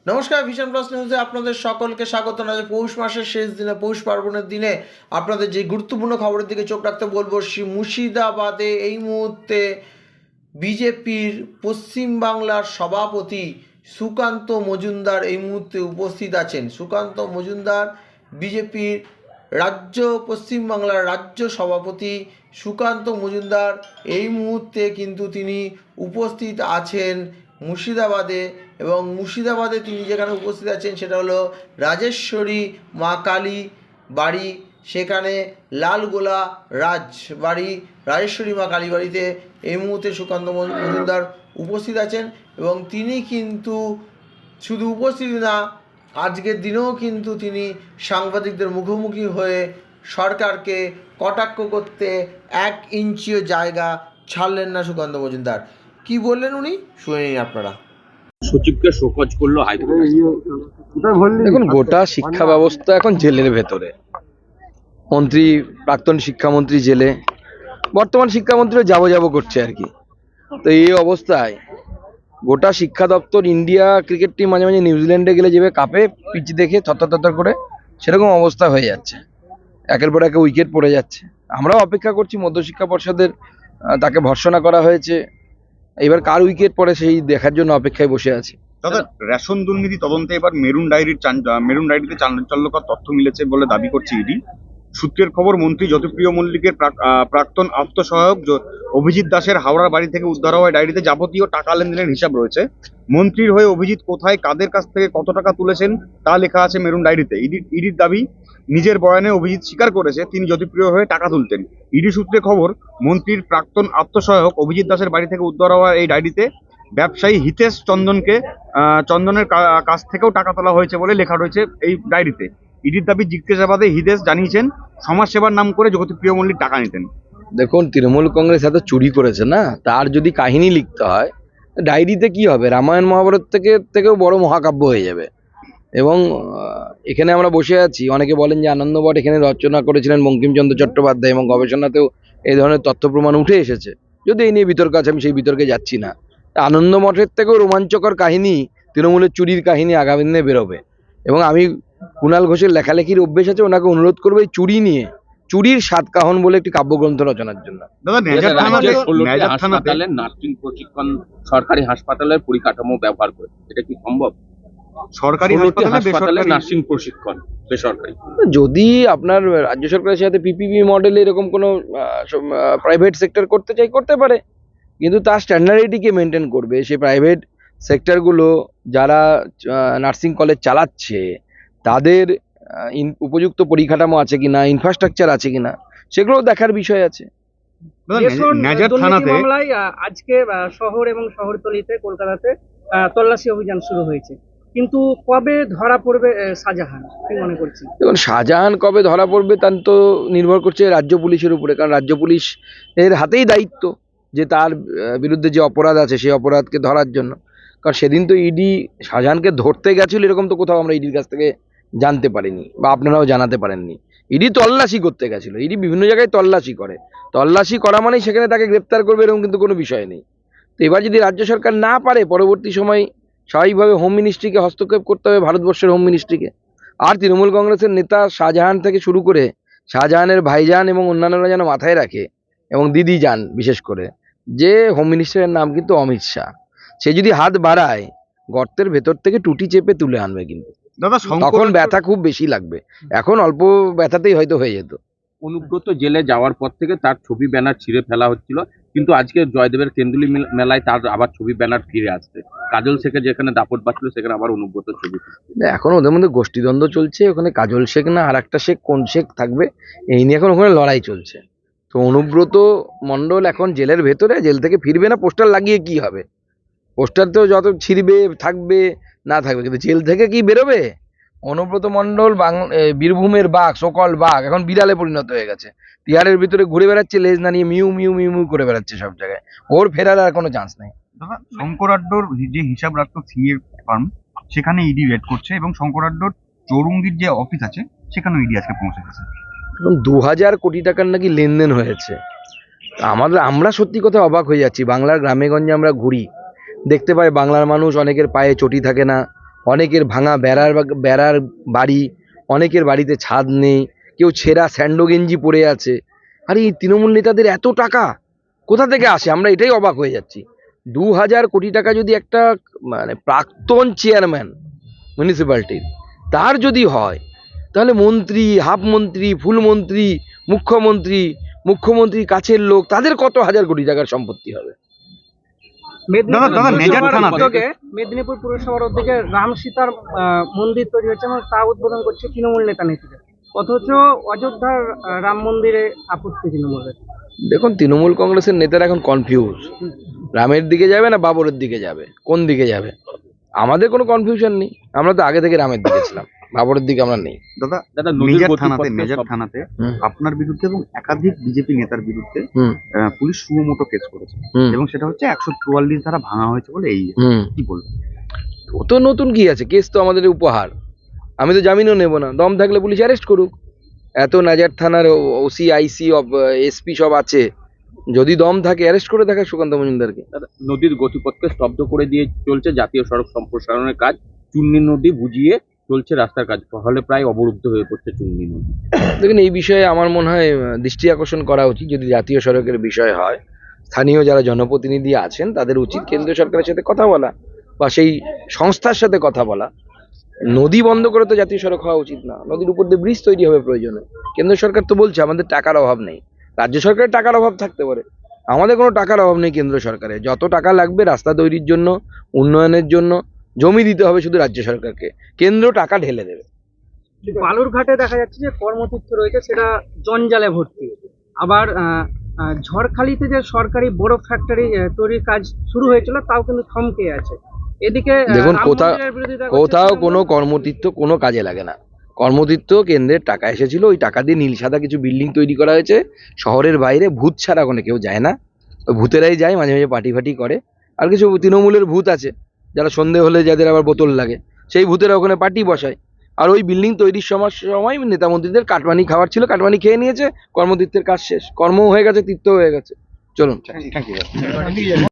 নমস্কার, vision plus নিউজে আপনাদের সকলকে স্বাগত জানাই। পৌষ মাসের শেষ দিনে, পৌষ পার্বণের দিনে আপনাদের যে গুরুত্বপূর্ণ খবরের দিকে চোখ রাখতে বলবো, মুর্শিদাবাদে এই মুহূর্তে বিজেপির পশ্চিমবাংলার সভাপতি সুকান্ত মজুমদার এই মুহূর্তে উপস্থিত আছেন। সুকান্ত মজুমদার বিজেপির পশ্চিমবাংলার রাজ্য সভাপতি সুকান্ত মজুমদার এই মুহূর্তে কিন্তু তিনি উপস্থিত আছেন মুর্শিদাবাদে। এবং মুর্শিদাবাদে তিনি যেখানে উপস্থিত আছেন সেটা হলো রাজেশ্বরী মা কালী বাড়ি, সেখানে লালগোলা রাজবাড়ি, রাজেশ্বরী মা কালী বাড়িতে এই মুহূর্তে সুকান্ত মজুমদার উপস্থিত আছেন। এবং তিনি কিন্তু শুধু উপস্থিত না, আজকের দিনেও কিন্তু তিনি সাংবাদিকদের মুখোমুখি হয়ে সরকারকে কটাক্ষ করতে 1 ইঞ্চিও জায়গা ছাড়লেন না সুকান্ত মজুমদার। কি বললেন উনি, শুনে নিন আপনারা। সচিবকে শোকজ করলো হাইকোর্ট। দেখুন, গোটা শিক্ষা ব্যবস্থা এখন জেলের ভেতরে। মন্ত্রী, প্রাক্তন শিক্ষামন্ত্রী জেলে, বর্তমান শিক্ষামন্ত্রীও যাবো করছে আর কি। তো এই অবস্থায় গোটা শিক্ষা দপ্তর, ইন্ডিয়া ক্রিকেট টিম মাঝে মাঝে নিউজিল্যান্ডে গেলে যেভাবে কাপে পিচ দেখে থরথর করে, সেরকম অবস্থা হয়ে যাচ্ছে। একের পর এক উইকেট পড়ে যাচ্ছে। আমরাও অপেক্ষা করছি, মধ্যশিক্ষা পর্ষদের তাকে ভর্ৎসনা করা হয়েছে, এবার কার উইকেট পড়ে সেই দেখার জন্য অপেক্ষায় বসে আছি। দাদা, রেশন দুর্নীতি তদন্তে এবার মেরুন ডায়েরিতে চাঞ্চল্যকর তথ্য মিলেছে বলে দাবি করছে ইডি। সূত্রের খবর, মন্ত্রী জ্যোতিপ্রিয় মল্লিকের প্রাক্তন আত্মসহায়ক অভিজিৎ দাসের হাওড়ার বাড়ি থেকে উদ্ধার হওয়া ডায়েরিতে যাবতীয় টাকা লেনদেনের হিসাব রয়েছে। মন্ত্রীর হয়ে অভিজিৎ কোথায়, কাদের কাছ থেকে কত টাকা তুলেছেন তা লেখা আছে মেরুন ডায়েরিতে। ইডির দাবি, নিজের বয়ানে অভিজিৎ স্বীকার করেছে তিনি জ্যোতিপ্রিয় হয়ে টাকা তুলতেন। ইডি সূত্রে খবর, মন্ত্রীর প্রাক্তন আত্মসহায়ক অভিজিৎ দাসের বাড়ি থেকে উদ্ধার হওয়া এই ডায়েরিতে ব্যবসায়ী হিতেশ চন্দনের কাছ থেকেও টাকা তোলা হয়েছে বলে লেখা রয়েছে এই ডায়েরিতে। ইডির দাবি, জিজ্ঞাসাবাদে হিতেশ জানিয়েছেন সমাজসেভার নাম করে জ্যোতিপ্রিয় মল্লিক টাকা নিতেন। দেখুন, তৃণমূল কংগ্রেস এত চুরি করেছে না, তার যদি কাহিনী লিখতে হয় ডায়েরিতে কি হবে, রামায়ণ মহাভারত থেকেও বড় মহাকাব্য হয়ে যাবে। এবং এখানে আমরা বসে আছি, অনেকে বলেন যে আনন্দমঠ এখানে রচনা করেছিলেন বঙ্কিমচন্দ্র চট্টোপাধ্যায়, এবং গবেষণাতেও এই ধরনের তথ্য প্রমাণ উঠে এসেছে। যদি এই নিয়ে বিতর্ক আছে, আমি সেই বিতর্কে যাচ্ছি না। আনন্দমঠের থেকেও রোমাঞ্চকর কাহিনী, তৃণমূলের চুরির কাহিনী আগামী দিনে বেরোবে। এবং আমি কুণাল ঘোষের লেখালেখির অভ্যেস আছে, ওনাকে অনুরোধ করবো এই চুরি নিয়ে, চুরির সাতকাহন বলে একটি কাব্যগ্রন্থ রচনার জন্য। হাসপাতালে নার্সিং প্রশিক্ষণ, সরকারি হাসপাতালের পরিকাঠামো ব্যবহার করে, এটা কি সম্ভব? সরকারি হাসপাতালে নার্সিং প্রশিক্ষণ বেসরকারি, যদি আপনার রাজ্য সরকারের সাথে পিপিপি মডেলে এরকম কোনো প্রাইভেট সেক্টর করতে চাই, করতে পারে, কিন্তু তার স্ট্যান্ডার্ডিটিকে মেনটেন করবে। সেই প্রাইভেট সেক্টরগুলো যারা নার্সিং কলেজ চালাচ্ছে তাদের উপযুক্ত পরিকাঠামো আছে কিনা, ইনফ্রাস্ট্রাকচার আছে কিনা, সেগুলো দেখার বিষয় আছে। মামলায় আজকে শহর এবং শহরতলিতে কলকাতাতে তল্লাশি অভিযান শুরু হয়েছে, কিন্তু কবে ধরা পড়বে শাহজাহান, কি মনে করছি? দেখুন, শাহজাহান কবে ধরা পড়বে তার তো নির্ভর করছে রাজ্য পুলিশের উপরে, কারণ রাজ্য পুলিশ এর হাতেই দায়িত্ব যে তার বিরুদ্ধে যে অপরাধ আছে সেই অপরাধকে ধরার জন্য। কারণ সেদিন তো ইডি শাহজাহানকে ধরতে গেছিল, এরকম তো কোথাও আমরা ইডির কাছ থেকে জানতে পারিনি, বা আপনারাও জানাতে পারেননি। ইডি তল্লাশি করতে গেছিল, ইডি বিভিন্ন জায়গায় তল্লাশি করে, তল্লাশি করা মানেই সেখানে তাকে গ্রেপ্তার করবে এরকম কিন্তু কোনো বিষয় নেই। তো এবার যদি রাজ্য সরকার না পারে, পরবর্তী সময় স্বাভাবিকভাবে হোম মিনিস্ট্রিকে হস্তক্ষেপ করতে হবে, ভারতবর্ষের হোম মিনিস্ট্রিকে। আর তৃণমূল কংগ্রেসের নেতা শাহজাহান থেকে শুরু করে শাহজাহানের ভাইজান এবং অন্যান্যরা যেন মাথায় রাখে, এবং দিদি যান বিশেষ করে, যে হোম মিনিস্টারের নাম কিন্তু অমিত শাহ। সে যদি হাত বাড়ায়, গর্তের ভেতর থেকে টুটি চেপে তুলে আনবে, কিন্তু দাদা তখন ব্যথা খুব বেশি লাগবে। এখন অল্প ব্যথাতেই হয়তো হয়ে যেত। অনুব্রত জেলে যাওয়ার পর থেকে তার ছবি ব্যানার ছিঁড়ে ফেলা হচ্ছিল, কিন্তু আজকে জয়দেবের কেন্দুলি মেলায় তার আবার ছবি ব্যানার ফিরে আসছে। কাজল শেখের যেখানে দাপট বাঁচলো সেখানে আবার অনুব্রত ছবি। এখন ওদের মধ্যে গোষ্ঠীদ্বন্দ্ব চলছে, ওখানে কাজল শেখ না আর একটা শেখ, কোন শেখ থাকবে এই নিয়ে এখন ওখানে লড়াই চলছে। তো অনুব্রত মণ্ডল এখন জেলের ভেতরে, জেল থেকে ফিরবে না, পোস্টার লাগিয়ে কি হবে? পোস্টার তো যত ছিঁড়বে, থাকবে না থাকবে, কিন্তু জেল থেকে কি বেরোবে? অনুব্রত মণ্ডল বীরভূমের বাঘ, সকল বাঘ এখন বিড়ালে পরিণত হয়ে গেছে। তিহারের ভিতরে ঘুরে বেড়াচ্ছে, লেজ নাড়িয়ে মিউ মিউ মিউ মিউ করে বেড়াচ্ছে সব জায়গায়। ওর ফেরার আর কোনো চান্স নেই। দাদা, শঙ্কর আড্ডোর যে হিসাব রাখতো সিএ ফার্ম, সেখানে ইডি রেড করছে, এবং শঙ্কর আড্ডোর চৌরঙ্গির যে অফিস আছে সেখানেও ইডি আজকে পৌঁছে গেছে। এখন 2000 কোটি টাকার নাকি লেনদেন হয়েছে। আমরা সত্যি কথা অবাক হয়ে যাচ্ছি। বাংলার গ্রামে গঞ্জে আমরা ঘুরি, দেখতে পাই বাংলার মানুষ অনেকের পায়ে চটি থাকে না, অনেকের ভাঙা বেড়ার বাড়ি, অনেকের বাড়িতে ছাদ নেই, কেউ ছেঁড়া স্যান্ডো গেঞ্জি পরে আছে। আর এই তৃণমূল নেতাদের এত টাকা কোথা থেকে আসে? আমরা এটাই অবাক হয়ে যাচ্ছি। 2000 কোটি টাকা যদি একটা মানে প্রাক্তন চেয়ারম্যান মিউনিসিপ্যালিটির তার যদি হয়, তাহলে মন্ত্রী, হাফ মন্ত্রী, ফুল মন্ত্রী, মুখ্যমন্ত্রী কাছের লোক, তাদের কত হাজার কোটি টাকার সম্পত্তি হবে? দাদা, মেজর থানাতে- মেদিনীপুর পুরসভার উদ্যোগে রাম সীতার মন্দির তৈরি হচ্ছে এবং তা উদ্বোধন করছে তৃণমূল নেতা নেত্রীরা, অথচ অযোধ্যার রাম মন্দিরে আপত্তি তৃণমূলের। দেখুন, তৃণমূল কংগ্রেসের নেতারা এখন কনফিউজ, রামের দিকে যাবে না বাবরের দিকে যাবে, কোন দিকে যাবে? আমাদের কোনো কনফিউশন নেই, আমরা তো আগে থেকে রামের দিকে ছিলাম, বাবরের দিকে আমরা নেই। দাদা, দাদা, নদীর মেজর গতিপথে থানাতে হুম। আপনার বিরুদ্ধে এবং একাধিক বিজেপি নেতার বিরুদ্ধে হুম পুলিশ সুমোটো কেস করেছে হুম এবং সেটা হচ্ছে 144 ধারা ভাঙা হয়েছে বলে এই হুম কি বলবেন? ও তো নতুন কি আছে, কেস তো আমাদের উপহার, আমি তো জামিনও নেব না, দম থাকলে পুলিশ অ্যারেস্ট করুক। এত নাজার থানার ওসি, আইসি, এসপি সব আছে, যদি দম থাকে অ্যারেস্ট করে দেখা সুকান্ত মজুমদারকে। দাদা, নদীর গতিপথকে স্তব্ধ করে দিয়ে চলছে জাতীয় সড়ক সম্প্রসারণের কাজ। চুন্নি নদী বুঝিয়ে চলছে রাস্তার কাজ, ফলে প্রায় অবরুদ্ধ হয়ে পড়ছে চুন্নি নদী। দেখুন, এই বিষয়ে আমার মনে হয় দৃষ্টি আকর্ষণ করা উচিত। যদি জাতীয় সড়কের বিষয় হয়, স্থানীয় যারা জনপ্রতিনিধি আছেন তাদের উচিত কেন্দ্রীয় সরকারের সাথে কথা বলা বা সেই সংস্থার সাথে কথা বলা। নদী বন্ধ করে তো জাতীয় সড়ক হওয়া উচিত না, নদীর উপর দিয়ে ব্রিজ তৈরি হবে প্রয়োজনে। কেন্দ্র সরকার তো বলছে আমাদের টাকার অভাব নেই, রাজ্য সরকারের টাকার অভাব থাকতে পারে, আমাদের কোনো টাকার অভাব নেই। কেন্দ্র সরকারের যত টাকা লাগবে রাস্তা তৈরির জন্য, উন্নয়নের জন্য, জমি দিতে হবে শুধু রাজ্য সরকারকে, কেন্দ্র টাকা ঢেলে দেবে। বালুরঘাটে দেখা যাচ্ছে যে কর্মতীর্থ রয়েছে সেটা জঞ্জালে ভর্তি। আবার ঝড়খালিতে যে সরকারি বড় ফ্যাক্টরি তৈরির কাজ শুরু হয়েছিল তাও কিন্তু থমকে আছে। এদিকে দেখুন, রাম মন্দিরের বিরোধিতা করছে কোথাও তৃণমূল। কোনো কর্মতীর্থ কোনো কাজে লাগে না। কর্মতীর্থ কেন্দ্রের টাকা এসেছিল, ওই টাকা দিয়ে নীল সাদা কিছু বিল্ডিং তৈরি করা হয়েছে শহরের বাইরে। ভূত ছাড়া ওখানে কেউ যায় না, ওই ভূতেরাই যায়, মাঝে মাঝে পার্টি ফাটি করে। আর কিছু তৃণমূলের ভূত আছে যারা সন্ধে হলে যাদের আবার বোতল লাগে, সেই ভূতেরা ওখানে পার্টি বসায়। আর ওই বিল্ডিং তৈরির সময় নেতা মন্ত্রীদের কাটমানি খাওয়ার ছিল, কাটমানি খেয়ে নিয়েছে, কর্মতীর্থের কাজ শেষ, কর্মও হয়ে গেছে, তীর্থ হয়ে গেছে। চলুন। Thank you.